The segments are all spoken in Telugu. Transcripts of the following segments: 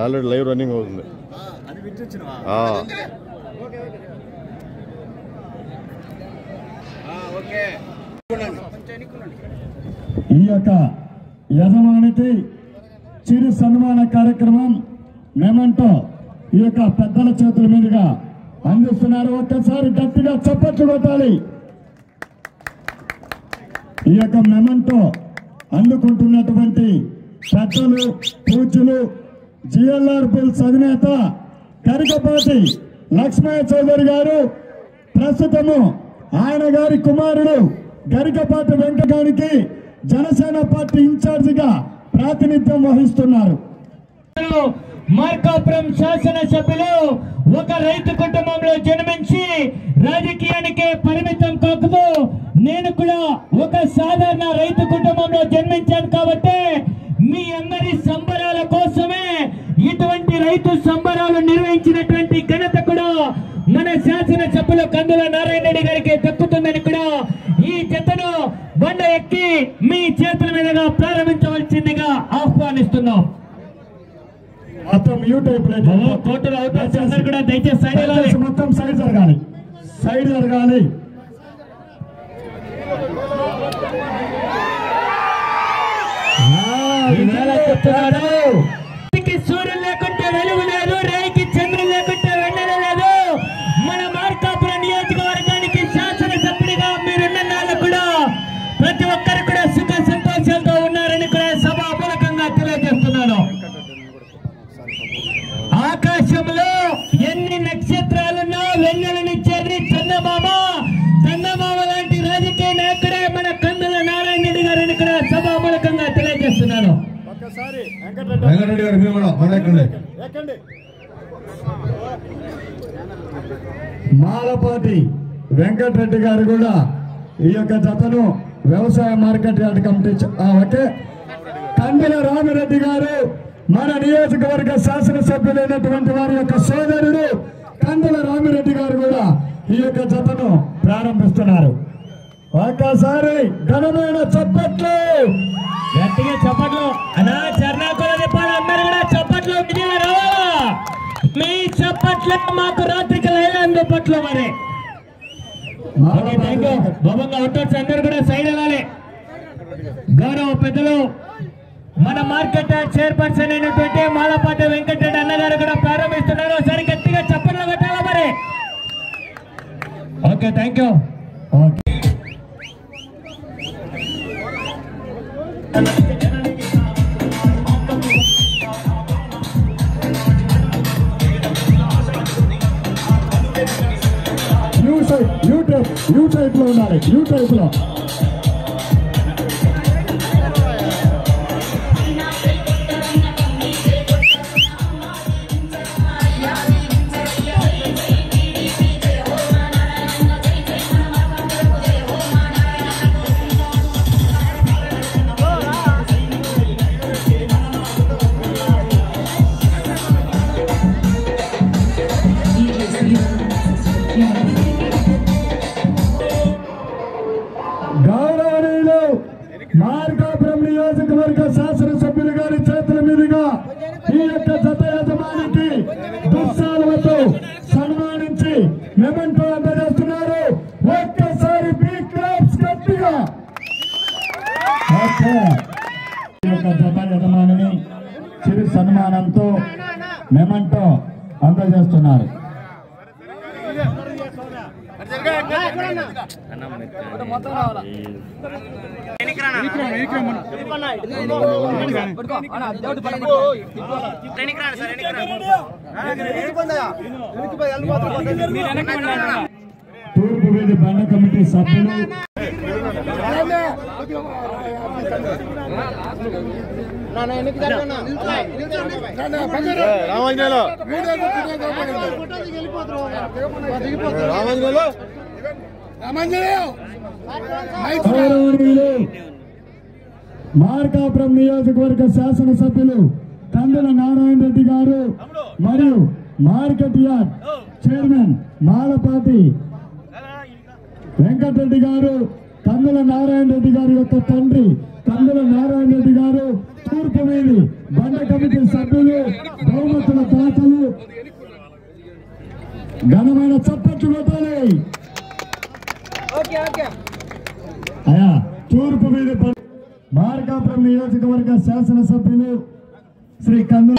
ఆల్రెడీ లైవ్ రన్నింగ్ అవుతుంది. ఈ యొక్క యజమానికి చిరు సన్మాన కార్యక్రమం మెమంటో ఈ యొక్క పెద్దల చేతుల మీదుగా అందిస్తున్నారు. ఒక్కసారి గట్టిగా చప్పట్లు కొట్టాలి. ఈ యొక్క మెమంటో అందుకుంటున్నటువంటి పెద్దలు పూజ్యులు జిఎల్ఆర్ బిల్స్ అధినేత కరికపాటి లక్ష్మయ్య చౌదరి గారు, ప్రస్తుతము ఆయన గారి కుమారుడు గరికపాటి వెంకటానికి జనసేన పార్టీ ఇన్ఛార్జిగా ప్రాతినిధ్యం వహిస్తున్నారు. మార్కాపురం శాసనసభ్యులు ఒక రైతు కుటుంబంలో జన్మించి రాజకీయానికే పరిమితం కాకూడదు. నేను కూడా ఒక సాధారణ రైతు కుటుంబంలో జన్మించాను కాబట్టి మీ అందరి సంబరాల కోసమే ఇటువంటి రైతు సంబరాలు నిర్వహించినటువంటి ఘనత కూడా మన శాసనసభ్యులు కందుల నారాయణ రెడ్డి గారికి దక్కుతుందని కూడా ఈ జతను బండ ఎక్కి మీ చేతుల మీదుగా ప్రారంభించవలసిందిగా ఆహ్వానిస్తున్నాం. మొత్తం యూ టైప్ టోటల్ అవుతారు అందరు కూడా దయచేసి సైడ్ మొత్తం సైడ్ జరగాలి, సైడ్ జరగాలి. సూర్యులు లేకుంటే వెలుగు లేదు, రేయికి చంద్రులు లేకుంటే వెన్నెల లేదు. మన మార్కాపురం నియోజకవర్గానికి శాసనసభ్యుడిగా మీరున్న నాళ్ళు కూడా ప్రతి ఒక్కరు కూడా సుఖ సంతోషాలతో ఉన్నారని కూడా సభాపూర్వకంగా తెలియజేస్తున్నాను. ఆకాశంలో ఎన్ని నక్షత్రాలున్నా వెన్నెలనిచ్చేది చందమామ. చందమామ లాంటి రాజకీయ నాయకుడే మన కందుల నారాయణ రెడ్డి గారిని కూడా సభాపూర్వకంగా తెలియజేస్తున్నాను. వెంకటరెడ్డి గారు మీరు కూడా మాలపాటి వెంకటరెడ్డి గారు కూడా ఈ యొక్క జతను వ్యవసాయ మార్కెట్ యార్డ్ కమిటీ ఓకే. కందుల రామిరెడ్డి గారు మన నియోజకవర్గ శాసనసభ్యులైనటువంటి వారి యొక్క సోదరుడు కందుల రామిరెడ్డి గారు కూడా ఈ యొక్క జతను ప్రారంభిస్తున్నారు. ఒక్కసారి ఘనమైన చప్పట్లు, గట్టిగా చప్పట్లు అనా చర్నాకులని పాడు అందరు కూడా చప్పట్లు విధిగా రావాలా. మీ చప్పట్లు మాకు రాత్రికి లైలా అందుపట్లు మరి. బాబంగా అవుట్స్ అందరు కూడా సైడ్ వెళ్ళాలి. గౌరవ పెద్దలు మన మార్కెట్ చైర్పర్సన్ అయినటువంటి మాలపాటి వెంకటరెడ్డి అన్నగారు కూడా ప్రారంభిస్తున్నారు. ఒకసారి గట్టిగా చప్పట్లు పెట్టాలా మరి. Okay, thank you. You type లో ఉండాలి, యూ టైప్ లో. గౌరవనీయులు మార్కాపురం నియోజకవర్గ శాసనసభ్యులు గారి చేతుల మీదుగా ఈ యొక్క జత యజమానికి దుస్సాలతో సన్మానించి మెమెంటో అందజేస్తున్నారు. ఒక్కసారి బిగ్ క్లాప్స్ గట్టిగా. ఈ యొక్క జత యజమానిని చిరు సన్మానంతో మెమెంటో అందజేస్తున్నారు. తూర్పు వీధి బండ కమిటీ సభ్యులు మార్కాపురం నియోజకవర్గ శాసనసభ్యులు కందుల నారాయణ రెడ్డి గారు మరియు market yard chairman Malapati Venkatareddy గారు, కందుల నారాయణ రెడ్డి గారి యొక్క తండ్రి కందుల నారాయణ రెడ్డి గారు, తూర్పు వీధి బండ కమిటీ సభ్యులు బహుమతుల దాతలు ఘనమైన చప్పట్లు కొట్టాలి. అయా తూర్పు వీధి మార్కాపురం నియోజకవర్గ శాసనసభ్యులు శ్రీ కందుల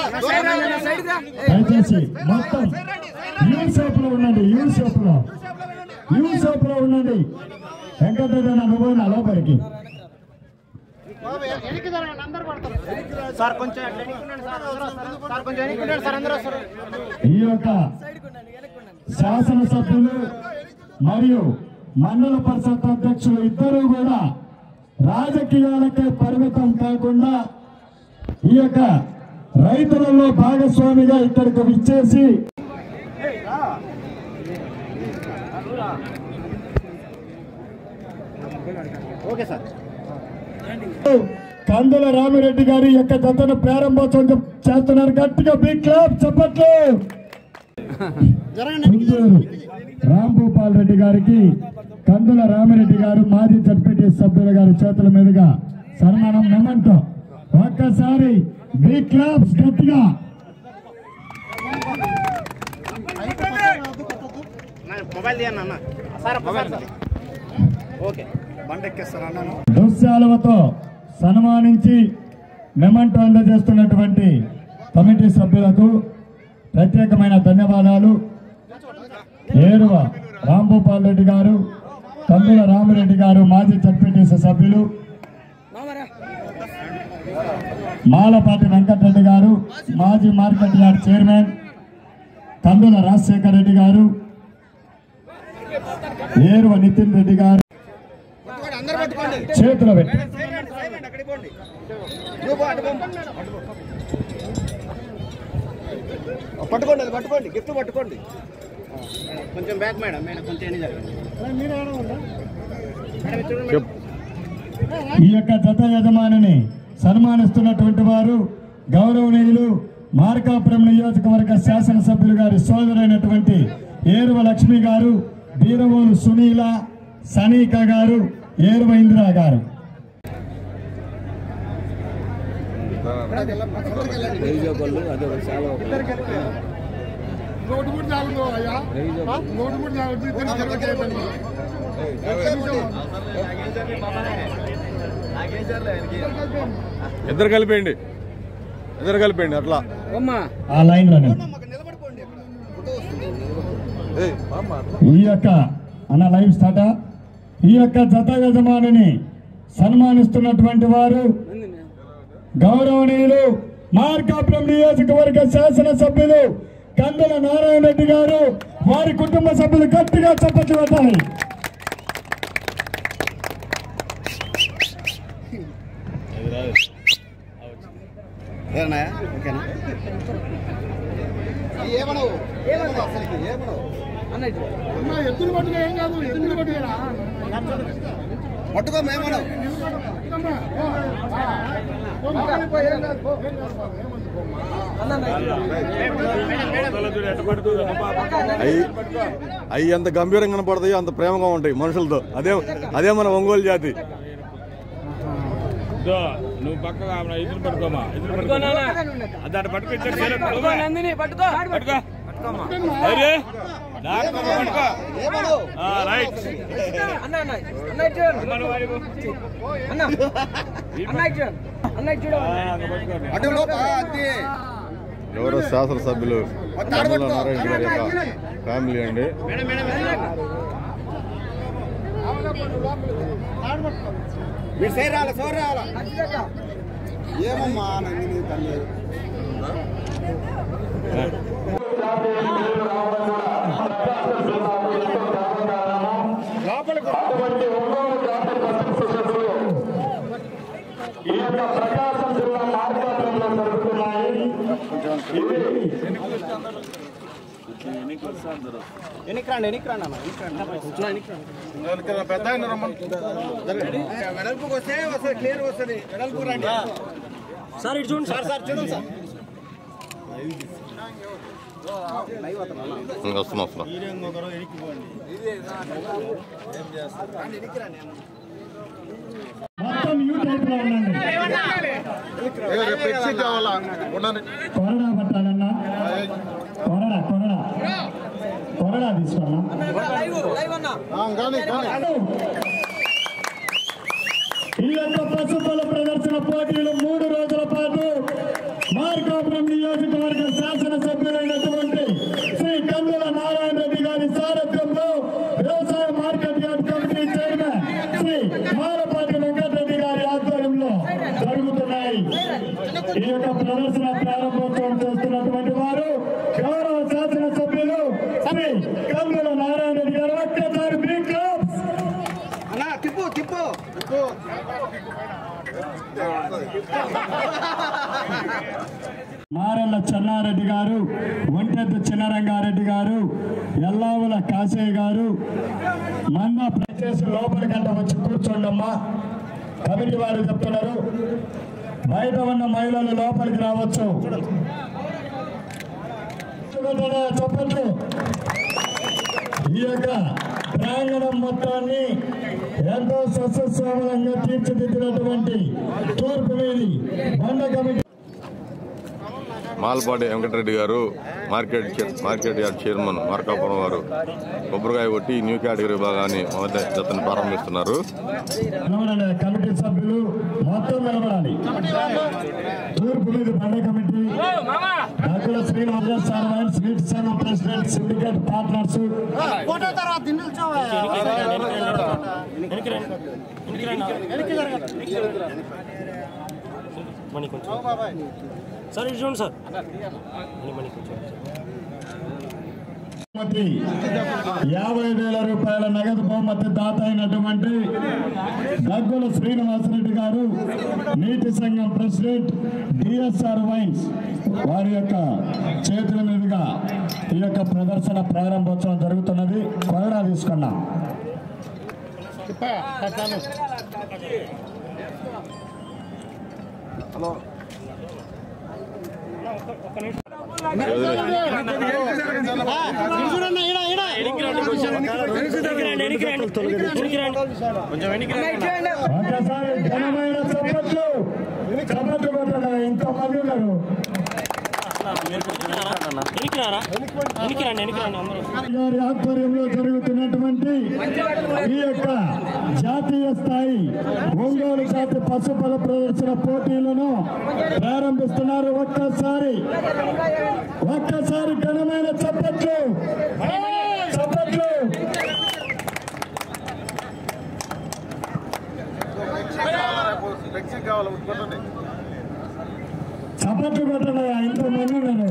దయచేసి మొత్తం యూసేఫ్ లో ఉండండి. యూసేఫ్ లో ఉండండి. వెంకటరెడ్డి అనుభవం లోపలికి ఈ యొక్క శాసనసభ్యులు మరియు మండల పరిషత్ అధ్యక్షులు ఇద్దరు కూడా రాజకీయాలకే పరిమితం కాకుండా ఈ యొక్క రైతులలో భాగస్వామిగా ఇక్కడికి విచ్చేసి కందుల రామిరెడ్డి గారి యొక్క జతను ప్రారంభోత్సవం చేస్తున్నారు. గట్టిగా బిగ్ క్లాప్ చప్పట్లు. రాంభూపాల్ రెడ్డి గారికి కందుల రామిరెడ్డి గారు మాజీ జడ్పీటీ సభ్యుల గారి చేతుల మీదుగా సన్మానం మొమెంటో. ఒక్కసారి బిగ్ క్లాప్స్ గట్టిగా. దృశ్యాలతో సన్మానించి మెమెంటో అందజేస్తున్నటువంటి కమిటీ సభ్యులకు ప్రత్యేకమైన ధన్యవాదాలు. ఏరువ రాంభూపాల్ రెడ్డి గారు, కందుల రామిరెడ్డి గారు మాజీ జడ్పీటీసీ సభ్యులు, మాలపాటి వెంకటరెడ్డి గారు మాజీ మార్కెట్ యార్డ్ చైర్మన్, కందుల రాజశేఖర్ రెడ్డి గారు, ఏరువ నితిన్ రెడ్డి గారు చేతులు పెట్టి పట్టుకోండి గిఫ్ట్ పట్టుకోండి. కొంచెం బ్యాక్ మేడం కొంచెం ఈ యొక్క జత యజమానిని సన్మానిస్తున్నటువంటి వారు గౌరవనీయులు మార్కాపురం నియోజకవర్గ శాసనసభ్యులు గారి సోదరైనటువంటి ఏరువ లక్ష్మి గారు, బీరవోలు సునీల, సనీక గారు, ఏరువ ఇందిరా గారు. ఇద్దరు కలిపేయండి అట్లా ఆ లైన్ లోనే ఈ యొక్క అన్న లైవ్ స్టార్ట్. ఈ యొక్క జత యజమానిని సన్మానిస్తున్నటువంటి వారు గౌరవనీయులు మార్కాపురం నియోజకవర్గ శాసనసభ్యులు కందుల నారాయణ రెడ్డి గారు, వారి కుటుంబ సభ్యులు గట్టిగా చప్పట్లు కొట్టాలి. పట్టుకో మేమను అవి ఎంత గంభీరంగా కనపడతాయో అంత ప్రేమగా ఉంటాయి మనుషులతో. అదే మన ఒంగోలు జాతి. నువ్వు పక్కగా ఎదురు పట్టుకోమా, దాన్ని పట్టుకొచ్చారు. గౌరవ శాసనసభ్యులు కందుల నారాయణ గారి యొక్క ఫ్యామిలీ అండి. ఏమమ్మా ప్రకాశం జిల్లా మార్కాపురంలో జరుగుతున్నాయి. వెడల్పుకి వస్తే క్లియర్ వస్తుంది. వెడల్పు రండి సార్. ఇటు చూడండి సార్ చూడండి సార్. మొత్తం యూ టైప్ లో ఉండండి. కొరడా పట్టాలన్నా కొరడా తీసుకున్నా ఈ యొక్క పశువుల ప్రదర్శన పోటీలు 3 రోజుల పాటు మార్కాపురం నియోజకవర్గ శాసనసభ్యులైనటువంటి శ్రీ కందుల నారాయణ రెడ్డి గారి సారథ్యంలో వ్యవసాయ market yard committee chairman Shri Marapati Venkatareddy గారి ఆధ్వర్యంలో జరుగుతున్నాయి. ఈ యొక్క ప్రదర్శన ప్రారంభోత్సవం చేస్తున్నటువంటి వారు గౌరవ శాసనసభ్యులు శ్రీ కందుల నారాయణ రెడ్డి గారు. ఒక్కసారి బిగ్ క్లాప్స్. మారెల్ల చెన్నారెడ్డి గారు, ఒంటెద్దు చిన్నరంగారెడ్డి గారు, ఎల్లావుల కాశయ్య గారు మంద ప్రచేసి లోపలి గంట వచ్చి కూర్చోండమ్మా. కమిటీ వారు చెప్తున్నారు బయట ఉన్న మహిళలు లోపలికి రావచ్చు. చెప్పచ్చు. ఈ యొక్క ప్రాంగణం మొత్తాన్ని ఎంతో సస్యశ్యామలంగా తీర్చిదిద్దినటువంటి తూర్పు వీధి బండ కమిటీ మాల్పాటి వెంకటరెడ్డి గారు మార్కెట్ యార్డ్ చైర్మన్ మార్కాపురం వారు కొబ్బరికాయ కొట్టి న్యూ కేటగిరీ విభాగాన్ని మొదటి జతను ప్రారంభిస్తున్నారు. కమిటీ సభ్యులు మొత్తం నిలబడాలి. తూర్పు వీధి బండ committee doctor Srinivasa sir sweet సంఘం ప్రెసిడెంట్ సిండికేట్ పార్ట్నర్స్ సార్ చూడండి సార్ 50,000 రూపాయల నగదు బహుమతి దాత అయినటువంటి దగ్గుల శ్రీనివాసరెడ్డి గారు నీటి సంఘం ప్రెసిడెంట్ డిఎస్ఆర్ వైన్స్ వారి యొక్క చేతుల మీదుగా ఈ యొక్క ప్రదర్శన ప్రారంభోత్సవం జరుగుతున్నది. కొరడా తీసుకున్నాం. హలో ఒకసారి ఘనమైన చప్పట్లు కొట్టడం ఎంతో మంది ఉన్నారు. గారి ఆధ్వర్యంలో జరుగుతున్నటువంటి ఈ యొక్క జాతీయ స్థాయి ఒంగోలు జాతి పశుపల ప్రదర్శన పోటీలను ప్రారంభిస్తున్నారు. ఒక్కసారి ఘనమైన చప్పట్లు. చప్పట్లు కొట్టడా ఇంత మంది ఉన్నారు.